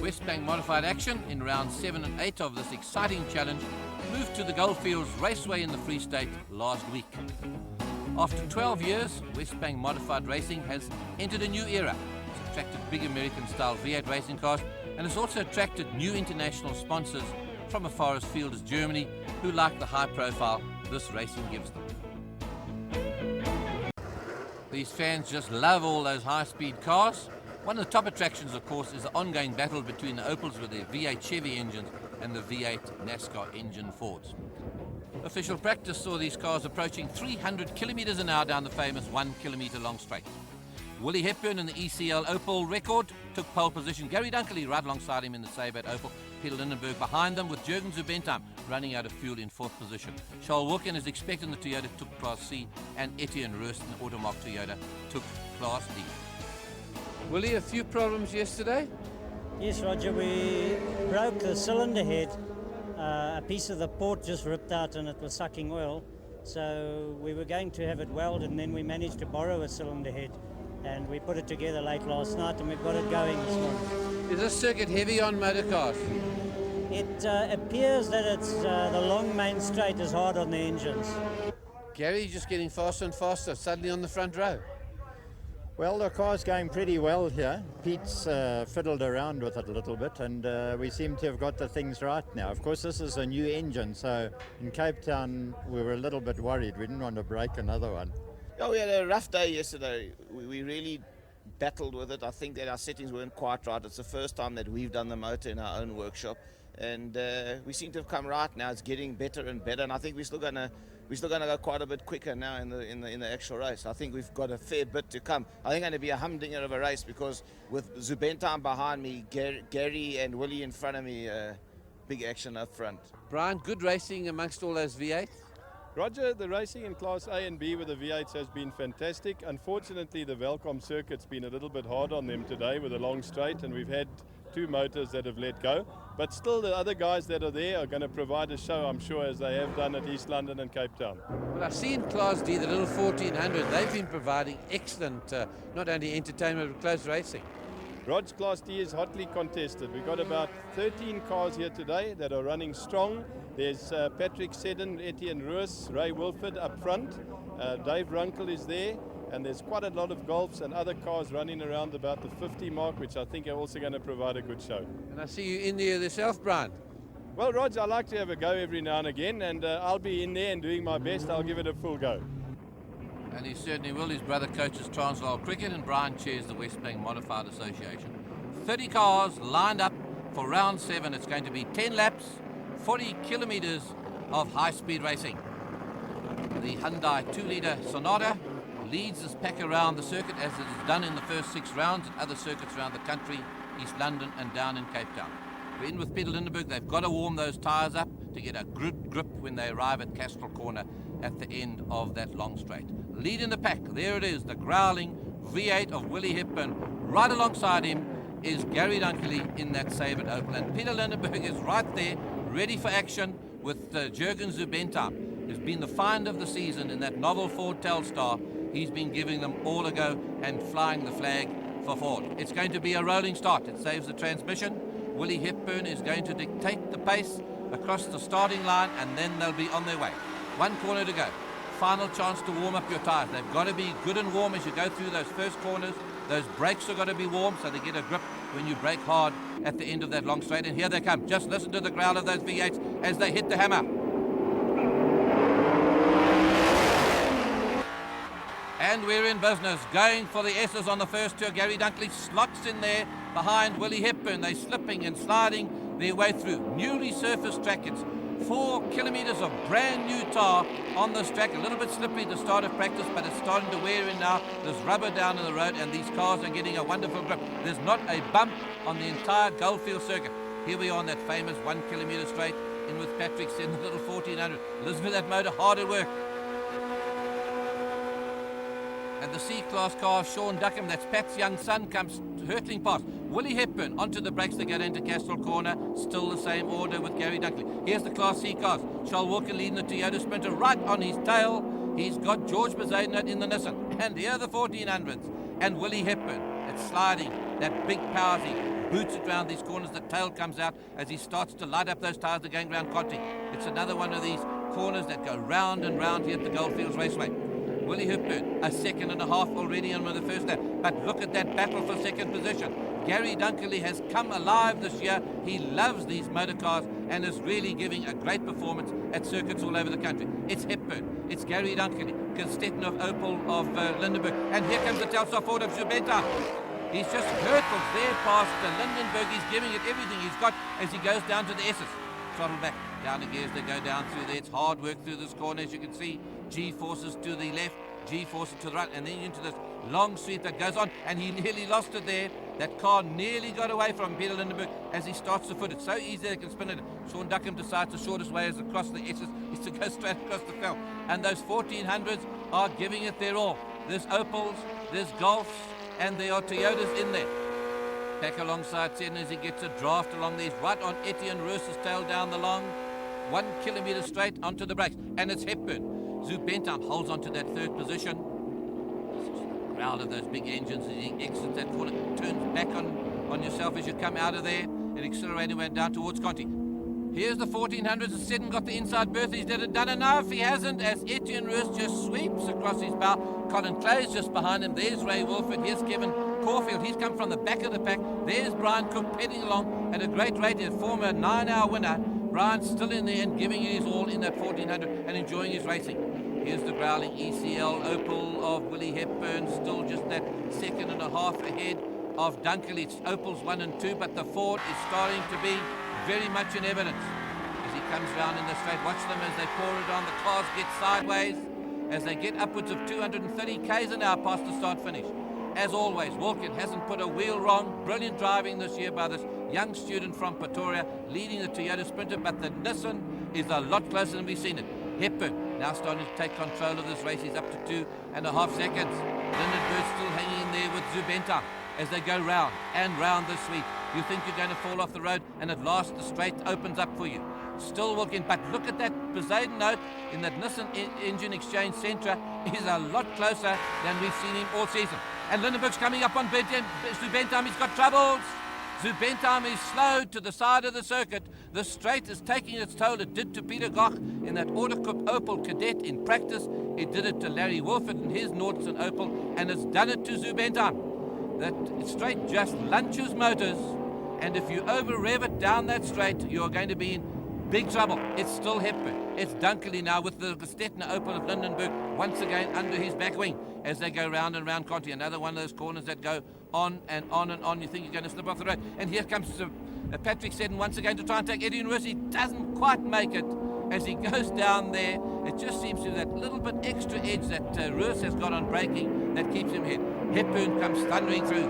Westbank modified action in rounds 7 and 8 of this exciting challenge moved to the Goldfields Raceway in the Free State last week. After 12 years, Westbank modified racing has entered a new era. It's attracted big American-style V8 racing cars and has also attracted new international sponsors from as far afield as Germany who like the high profile this racing gives them. These fans just love all those high-speed cars. One of the top attractions, of course, is the ongoing battle between the Opels with their V8 Chevy engines and the V8 NASCAR engine Fords. Official practice saw these cars approaching 300 kilometers an hour down the famous 1 kilometer long straight. Willie Hepburn in the ECL Opel record took pole position. Gary Dunkley right alongside him in the Sabat Opel. Peter Lindenberg behind them with Jürgen Zubentheim running out of fuel in 4th position. Charles Wilkin, as expected in the Toyota, took Class C, and Etienne Roos in the Automark Toyota took Class D. Willie, a few problems yesterday? Yes, Roger, we broke the cylinder head. A piece of the port just ripped out and it was sucking oil. So we were going to have it welded, and then we managed to borrow a cylinder head. And we put it together late last night and we've got it going this morning. Is this circuit heavy on motor cars? It appears that it's the long main straight is hard on the engines. Gary, just getting faster and faster, suddenly on the front row. Well, the car's going pretty well here. Pete's fiddled around with it a little bit, and we seem to have got the things right now. Of course, this is a new engine, so in Cape Town we were a little bit worried. We didn't want to break another one. Oh, we had a rough day yesterday. We really battled with it. I think that our settings weren't quite right. It's the first time that we've done the motor in our own workshop, and we seem to have come right now. It's getting better and better, and I think we're still gonna go quite a bit quicker now in the actual race. I think we've got a fair bit to come. I think it's going to be a humdinger of a race because with Zubentheim behind me, Gary and Willie in front of me, big action up front. Brian, good racing amongst all those V8s? Roger, the racing in Class A and B with the V8s has been fantastic. Unfortunately, the Welkom circuit's been a little bit hard on them today with a long straight, and we've had 2 motors that have let go. But still, the other guys that are there are going to provide a show, I'm sure, as they have done at East London and Cape Town. Well, I've seen Class D, the little 1400, they've been providing excellent, not only entertainment, but close racing. Rod's Class D is hotly contested. We've got about 13 cars here today that are running strong. There's Patrick Seddon, Etienne Roos, Ray Wilford up front. Dave Runkle is there. And there's quite a lot of Golfs and other cars running around about the 50 mark, which I think are also going to provide a good show. And I see you in there yourself, Brian. Well, Rog, I like to have a go every now and again, and I'll be in there and doing my best. I'll give it a full go. And he certainly will. His brother coaches Transvaal Cricket, and Brian chairs the Westbank Modified Association. 30 cars lined up for round 7. It's going to be 10 laps, 40 kilometers of high-speed racing. The Hyundai 2-litre Sonata leads this pack around the circuit as it is done in the first 6 rounds and other circuits around the country, East London and down in Cape Town. We're in with Peter Lindenberg. They've got to warm those tyres up to get a good grip when they arrive at Castrol Corner at the end of that long straight. Lead in the pack, there it is, the growling V8 of Willie Hepburn. Right alongside him is Gary Dunkley in that Sabat Opel, and Peter Lindenberg is right there, ready for action with Jürgen Zubentheim, who's been the find of the season in that novel Ford Telstar. He's been giving them all a go and flying the flag for Ford. It's going to be a rolling start. It saves the transmission. Willie Hepburn is going to dictate the pace across the starting line, and then they'll be on their way. 1 corner to go. Final chance to warm up your tyres. They've got to be good and warm as you go through those first corners. Those brakes have got to be warm so they get a grip when you brake hard at the end of that long straight. And here they come. Just listen to the growl of those V8s as they hit the hammer. And we're in business, going for the S's on the first 2. Gary Dunkley slots in there behind Willie Hepburn. They're slipping and sliding their way through. Newly surfaced track. It's 4 kilometers of brand new tar on this track. A little bit slippery at the start of practice, but it's starting to wear in now. There's rubber down in the road, and these cars are getting a wonderful grip. There's not a bump on the entire Goldfields circuit. Here we are on that famous 1 kilometer straight, in with Patrick in the little 1400. Listen to that motor, hard at work. And the C-Class car of Sean Duckham, that's Pat's young son, comes hurtling past. Willie Hepburn onto the brakes to get into Castrol Corner. Still the same order with Gary Dunkley. Here's the Class C cars. Charles Walker leading the Toyota Sprinter right on his tail. He's got George Bezuidenhout in the Nissan. And here are the 1400s. And Willie Hepburn It's sliding. That big power as he boots it round these corners. The tail comes out as he starts to light up those tires. They're going round Conti. It's another one of these corners that go round and round here at the Goldfields Raceway. Willie Hepburn, a second and a half already on the first lap. But look at that battle for second position. Gary Dunkley has come alive this year. He loves these motor cars and is really giving a great performance at circuits all over the country. It's Hepburn, it's Gary Dunkley, Kirstetten of Opel of Lindenberg, and here comes the Telstar Ford of Zubenta. He's just hurtled there past Lindenberg. He's giving it everything he's got as he goes down to the S's. Throttle back, down the gears, they go down through there. It's hard work through this corner, as you can see. G-forces to the left, G-forces to the right, and then into this long sweep that goes on, and he nearly lost it there. That car nearly got away from Peter Lindenberg as he starts to foot it. So easy they can spin it. Sean Duckham decides the shortest way is across the S's is to go straight across the field. And those 1400s are giving it their all. There's Opels, there's Golfs, and there are Toyotas in there. Back alongside Seddon as he gets a draft along these, right on Etienne Roos's tail down the long. 1 kilometre straight onto the brakes, and it's Hepburn. Zubentham holds on to that third position. Growl of those big engines as he exits that corner, turns back on yourself as you come out of there, and accelerating went down towards Conti. Here's the 1400s. Seddon got the inside berth. He's done enough. He hasn't, as Etienne Roos just sweeps across his bow. Colin Clay's just behind him. There's Ray Wilford. Here's Kevin Caulfield. He's come from the back of the pack. There's Brian Cook heading along at a great rate. His former 9-hour winner. Brian's still in there and giving it his all in that 1400 and enjoying his racing. Here's the growling ECL Opel of Willie Hepburn, still just that second and a half ahead of Dunkley. It's Opel's 1 and 2, but the Ford is starting to be very much in evidence. As he comes round in the straight, watch them as they pour it on. The cars get sideways as they get upwards of 230 k's an hour past the start finish. As always, Wilkin hasn't put a wheel wrong. Brilliant driving this year by this young student from Pretoria, leading the Toyota Sprinter, but the Nissan is a lot closer than we've seen it. Hepburn now starting to take control of this race. He's up to 2.5 seconds. Lindenberg still hanging in there with Zubenta as they go round and round this sweep. You think you're going to fall off the road, and at last the straight opens up for you. Still Wilkin, but look at that Poseidon note in that Nissan Engine Exchange Centre is a lot closer than we've seen him all season. And Lindenberg's coming up on Zubentham. He's got troubles. Zubentham is slowed to the side of the circuit. The straight is taking its toll. It did to Peter Goch in that Autocook Opel Cadet in practice. It did it to Larry Wolford in his Nordson Opel, and it's done it to Zubentham. That straight just lunches motors, and if you over rev it down that straight, you're going to be in big trouble. It's still Hepburn. It's Dunkley now with the Stetner Opel of Lindenberg once again under his back wing as they go round and round Conti. Another one of those corners that go on and on and on. You think you're going to slip off the road. And here comes Patrick Seddon once again to try and take Eddie Roos. He doesn't quite make it as he goes down there. It just seems to be that little bit extra edge that Roos has got on braking that keeps him ahead. Hepburn comes thundering through,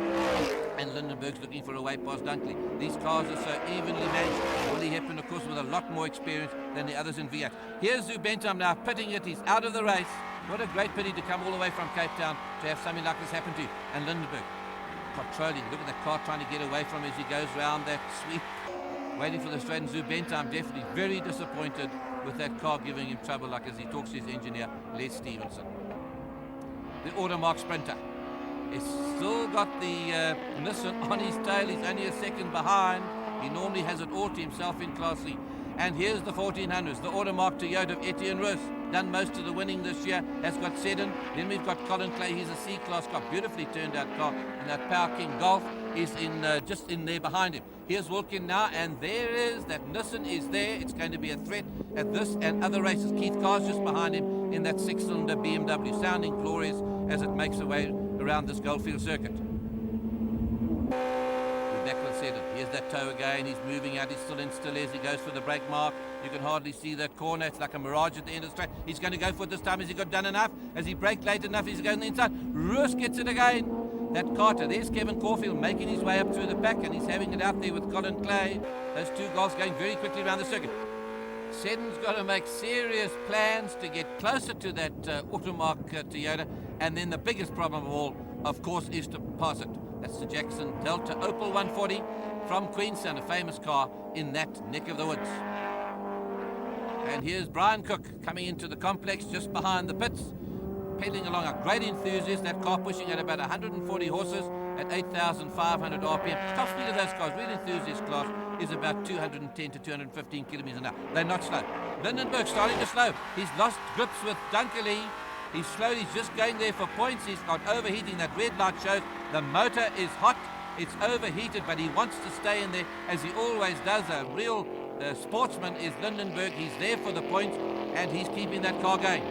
and Lindenberg's looking for a way past Dunkley. These cars are so evenly matched. Willie Hepburn, of course, with a lot more experience than the others in V8. Here's Zubentham now pitting it. He's out of the race. What a great pity to come all the way from Cape Town to have something like this happen to you. And Lindenberg controlling. Look at that car trying to get away from him as he goes round that sweep, waiting for the straight. And Zubentham definitely very disappointed with that car giving him trouble, like as he talks to his engineer, Les Stevenson. The Automark Sprinter. He's still got the Nissan on his tail. He's only a second behind. He normally has it all to himself in Class C. And here's the 1400s, the Automark Toyota of Etienne Roos. Done most of the winning this year, has got Seddon. Then we've got Colin Clay. He's a C-Class car, beautifully turned out car. And that Power King Golf is in just in there behind him. Here's Wilkin now, and there is, that Nissan is there. It's going to be a threat at this and other races. Keith Carr's just behind him in that 6-cylinder BMW, sounding glorious as it makes away around this Goldfield circuit. Back with Seddon. Here's that toe again. He's moving out. He's still in still as he goes for the brake mark. You can hardly see that corner. It's like a mirage at the end of the straight. He's going to go for it this time. Has he got done enough? Has he braked late enough? He's going inside. Roos gets it again. That Carter. There's Kevin Caulfield making his way up through the pack, and he's having it out there with Colin Clay. Those two golfs going very quickly around the circuit. Seddon's got to make serious plans to get closer to that Automark Toyota, and then the biggest problem of all, of course, is to pass it. That's the Jackson Delta Opel 140 from Queenstown, a famous car in that neck of the woods. And here's Brian Cook coming into the complex just behind the pits, pedaling along, a great enthusiast. That car pushing at about 140 horses at 8,500 RPM. Top speed of those cars, real enthusiast class, is about 210 to 215 kilometers an hour. They're not slow. Lindenberg starting to slow. He's lost grips with Dunkley. He's slow. He's just going there for points. He's got overheating. That red light shows the motor is hot. It's overheated, but he wants to stay in there, as he always does. A real sportsman is Lindenberg. He's there for the points, and he's keeping that car going.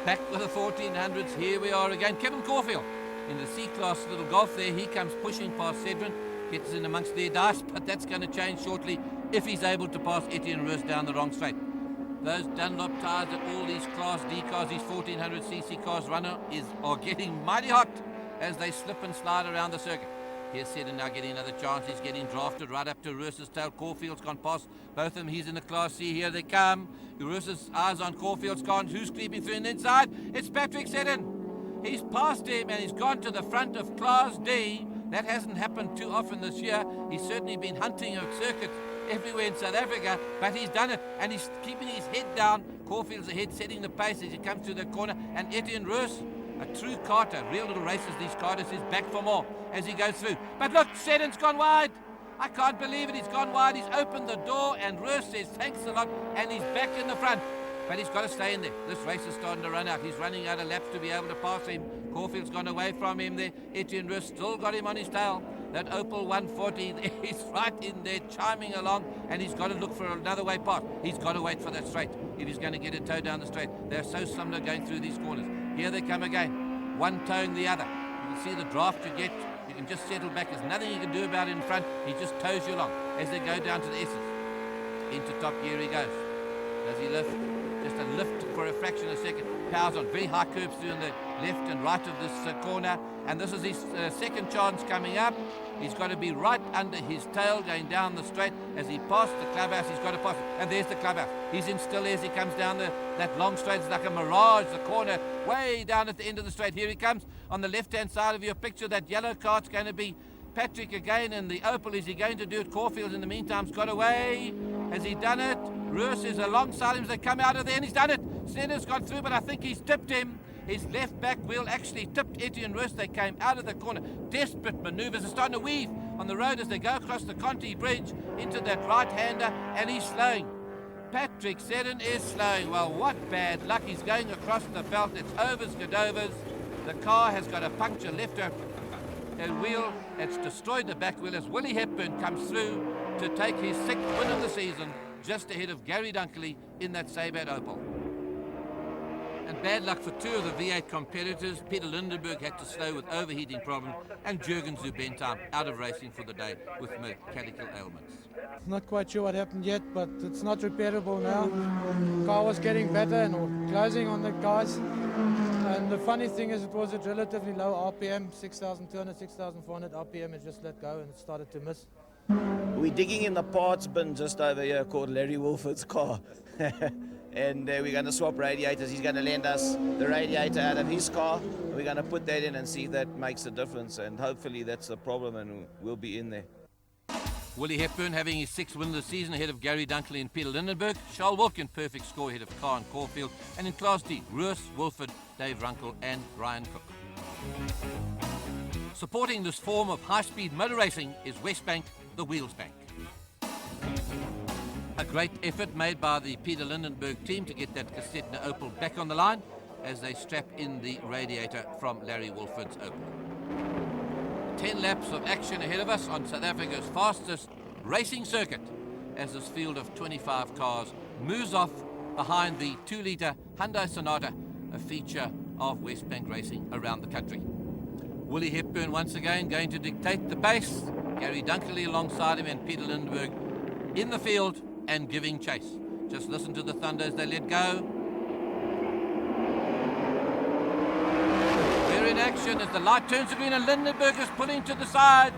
Back with the 1400s. Here we are again. Kevin Caulfield in the C-Class little Golf there. He comes pushing past Cedrin, gets in amongst their dice, but that's going to change shortly if he's able to pass Etienne Roos down the wrong straight. Those Dunlop tyres that all these Class D cars, these 1400cc cars are getting mighty hot as they slip and slide around the circuit. Here's Cedrin now getting another chance. He's getting drafted right up to Roos's tail. Caulfield's gone past both of them. He's in the Class C. Here they come. Roos's eyes on Caulfield's car. Who's creeping through on the inside? It's Patrick Cedrin. He's passed him and he's gone to the front of Class D. That hasn't happened too often this year. He's certainly been hunting at circuits everywhere in South Africa, but he's done it, and he's keeping his head down. Caulfield's ahead, setting the pace as he comes to the corner, and Etienne Roos, a true carter, real little racers, these carters, is back for more as he goes through. But look, Cedrin's gone wide. I can't believe it. He's gone wide. He's opened the door, and Roos says thanks a lot, and he's back in the front. But he's got to stay in there. This race is starting to run out. He's running out of laps to be able to pass him. Caulfield's gone away from him there. Etienne Roos still got him on his tail. That Opel 140 is right in there, chiming along, and he's got to look for another way past. He's got to wait for that straight if he's going to get a toe down the straight. They're so similar going through these corners. Here they come again, one towing the other. You can see the draft you get. You can just settle back. There's nothing you can do about it in front. He just tows you along as they go down to the S's. Into top gear he goes. Does he lift? Just a lift for a fraction of a second. Powers on very high curves through on the left and right of this corner. And this is his second chance coming up. He's got to be right under his tail going down the straight. As he passes the clubhouse, he's got to pass it. And there's the clubhouse. He's in still as he comes down that long straight. It's like a mirage, the corner, way down at the end of the straight. Here he comes on the left-hand side of your picture. That yellow car's going to be Patrick again, and the Opel, is he going to do it? Caulfield in the meantime has got away. Has he done it? Roos is alongside him as they come out of there, and he's done it. Snedders gone through, but I think he's tipped him. His left back wheel actually tipped Etienne Roos. They came out of the corner. Desperate manoeuvres. They're starting to weave on the road as they go across the Conti Bridge into that right-hander, and he's slowing. Patrick Cedrin is slowing. Well, what bad luck. He's going across the belt. It's overs, Godovers. The car has got a puncture left a wheel. It's destroyed the back wheel as Willie Hepburn comes through to take his 6th win of the season, just ahead of Gary Dunkley in that Sabat Opel. And bad luck for two of the V8 competitors. Peter Lindenberg had to slow with overheating problems, and Jürgen Zubentheim out of racing for the day with mechanical ailments. Not quite sure what happened yet, but it's not repairable now. The car was getting better and closing on the guys. And the funny thing is, it was at relatively low RPM, 6,200, 6,400 RPM. It just let go and it started to miss. We're digging in the parts bin just over here called Larry Wolford's car. And we're going to swap radiators. He's going to lend us the radiator out of his car. We're going to put that in and see if that makes a difference. And hopefully that's the problem and we'll be in there. Willie Hepburn having his 6th win of the season ahead of Gary Dunkley and Peter Lindenberg. Charles Wilkin perfect score ahead of Carr and Caulfield. And in Class D, Roos, Wilford, Dave Runkle and Ryan Cook. Supporting this form of high-speed motor racing is Westbank, the Wheels Bank. A great effort made by the Peter Lindenberg team to get that Cassetna Opel back on the line as they strap in the radiator from Larry Wolford's Opel. 10 laps of action ahead of us on South Africa's fastest racing circuit as this field of 25 cars moves off behind the 2-litre Hyundai Sonata, a feature of Westbank racing around the country. Willie Hepburn once again going to dictate the pace. Gary Dunkley alongside him and Peter Lindenberg in the field and giving chase. Just listen to the thunder as they let go. We're in action as the light turns green and Lindenberg is pulling to the side.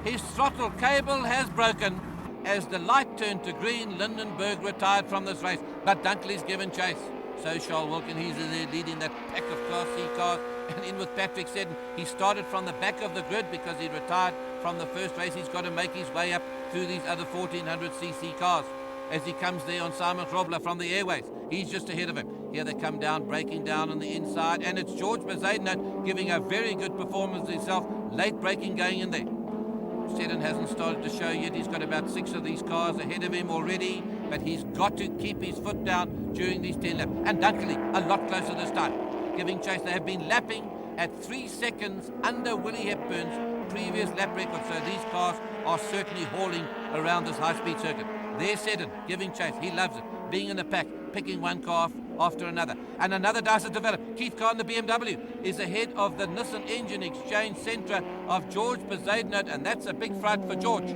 His throttle cable has broken. As the light turned to green, Lindenberg retired from this race, but Dunkley's given chase. So Charles Wilkin, he's in there leading that pack of Class C cars, and in with Patrick Cedrin. He started from the back of the grid because he retired from the first race. He's got to make his way up through these other 1400cc cars. As he comes there on Simon Grobler from the airways, he's just ahead of him. Here they come down, breaking down on the inside, and it's George Mazadino giving a very good performance himself, Late braking going in there. Seddon hasn't started to show yet. He's got about 6 of these cars ahead of him already, but he's got to keep his foot down during these 10 laps. And Dunkley, a lot closer this time, giving chase. They have been lapping at 3 seconds under Willie Hepburn's previous lap record, so these cars are certainly hauling around this high-speed circuit. There's Seddon, giving chase. He loves it, being in the pack, picking one car off after another. And another dice has developed. Keith Carr in the BMW is ahead of the Nissan Engine Exchange Centre of George Bezuidenhout, and that's a big fright for George.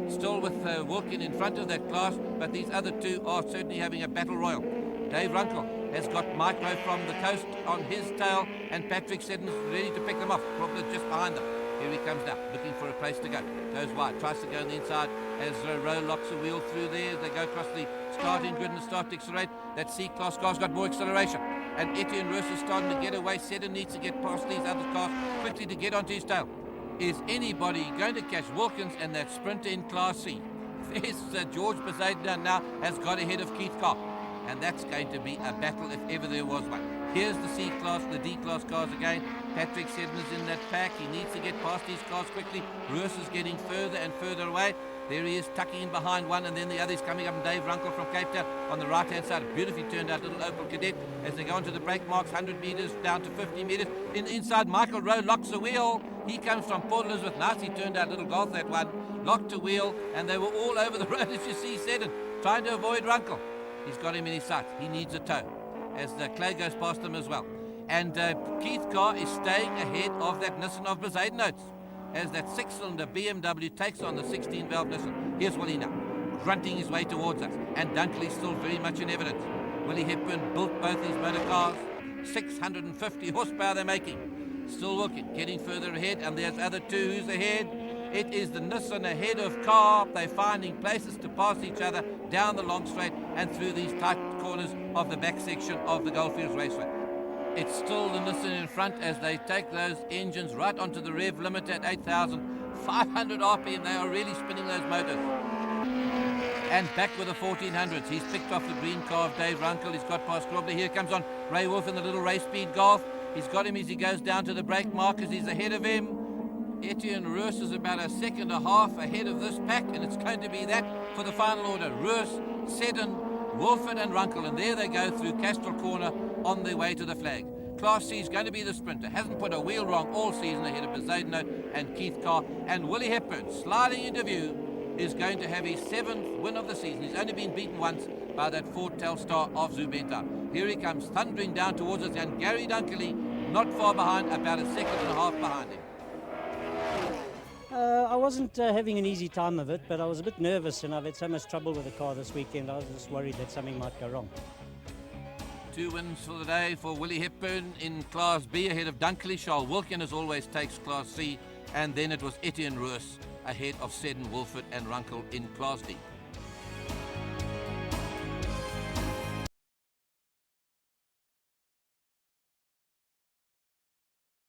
Still with Wilkin in front of that class, but these other two are certainly having a battle royal. Dave Runkle has got Micro from the coast on his tail, and Patrick Seddon is ready to pick them off, probably just behind them. Here he comes now, looking for a place to go. Goes wide, tries to go on the inside as Rowe locks a wheel through there. They go across the starting grid and start to accelerate. That C-Class car's got more acceleration. And Etienne Roos is starting to get away. Seddon needs to get past these other cars quickly to get onto his tail. Is anybody going to catch Wilkins and that sprinter in Class C? There's George Bezuidenhout now has got ahead of Keith Carr. And that's going to be a battle if ever there was one. Here's the C-Class, the D-Class cars again. Patrick Seddon is in that pack. He needs to get past these cars quickly. Roos is getting further and further away. There he is, tucking in behind one, and then the other's coming up, and Dave Runkle from Cape Town on the right-hand side. Beautifully turned out little Opel Cadet as they go onto the brake marks, 100 metres down to 50 metres. Inside, Michael Rowe locks the wheel. He comes from Port Elizabeth. Nicely turned out little Golf, that one. Locked a wheel, and they were all over the road, as you see Seddon, trying to avoid Runkle. He's got him in his sights. He needs a tow, as the Clay goes past him as well. And Keith Carr is staying ahead of that Nissan of Bezuidenhout as that 6-cylinder BMW takes on the 16-valve Nissan. Here's Willie now, grunting his way towards us, and Dunkley's still very much in evidence. Willie Hepburn built both these motor cars, 650 horsepower they're making. Still looking, getting further ahead, and there's other two. Who's ahead? It is the Nissan ahead of Carr. They're finding places to pass each other down the long straight and through these tight corners of the back section of the Goldfields Raceway. It's still the Nissan in front as they take those engines right onto the rev limit at 8,500 RPM. They are really spinning those motors. And back with the 1400s. He's picked off the green car of Dave Runkle. He's got past Grobler. Here comes on Ray Wolf in the little race speed Golf. He's got him as he goes down to the brake markers. He's ahead of him. Etienne Roos is about a second and a half ahead of this pack, and it's going to be that for the final order. Roos, Seddon, Wolford and Runkle, and there they go through Castrol Corner on their way to the flag. Class C is going to be the sprinter. Hasn't put a wheel wrong all season ahead of Bezuidenhout and Keith Carr. And Willie Hepburn, sliding into view, is going to have his 7th win of the season. He's only been beaten once by that Ford Telstar of Zubenta. Here he comes, thundering down towards us, and Gary Dunkley not far behind, about a second and a half behind him. I wasn't having an easy time of it, but I was a bit nervous, and I've had so much trouble with the car this weekend. I was just worried that something might go wrong. 2 wins for the day for Willie Hepburn in Class B ahead of Dunkley. Charles Wilkin, as always, takes Class C, and then it was Etienne Roos ahead of Seddon, Wolford and Runkle in Class D.